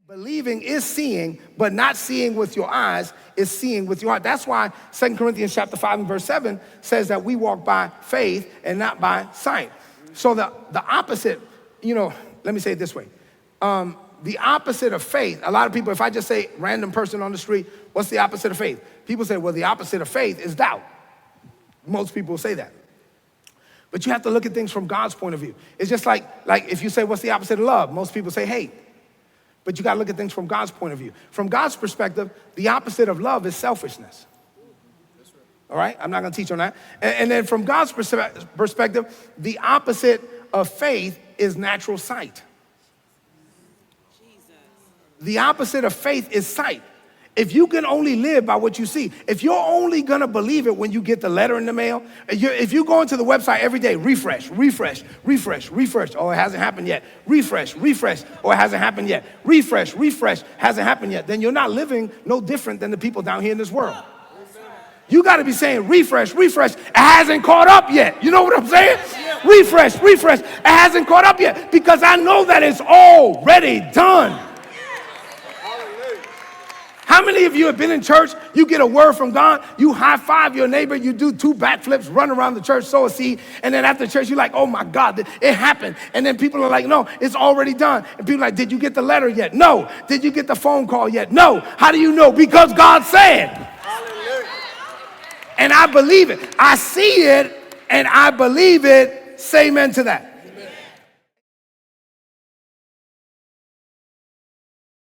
Believing is seeing, but not seeing with your eyes is seeing with your heart. That's why 2 Corinthians chapter 5 and verse 7 says that we walk by faith and not by sight. So the opposite, let me say it this way. The opposite of faith, a lot of people, if I just say random person on the street, what's the opposite of faith? People say, well, the opposite of faith is doubt. Most people say that. But you have to look at things from God's point of view. It's just like if you say, what's the opposite of love? Most people say hate. But you gotta look at things from God's point of view. From God's perspective, the opposite of love is selfishness. All right, I'm not gonna teach on that. And then from God's perspective, the opposite of faith is natural sight. The opposite of faith is sight. If you can only live by what you see, if you're only gonna believe it when you get the letter in the mail, if you go into the website every day, refresh, oh, it hasn't happened yet, refresh, oh, it hasn't happened yet, refresh, hasn't happened yet, then you're not living no different than the people down here in this world. You gotta be saying, refresh, it hasn't caught up yet. You know what I'm saying? Refresh, it hasn't caught up yet, because I know that it's already done. How many of you have been in church, you get a word from God, you high five your neighbor, you do 2 backflips, run around the church, sow a seed, and then after church, you're like, oh my God, it happened. And then people are like, no, it's already done. And people are like, did you get the letter yet? No. Did you get the phone call yet? No. How do you know? Because God said. Hallelujah. And I believe it. I see it, and I believe it. Say amen to that.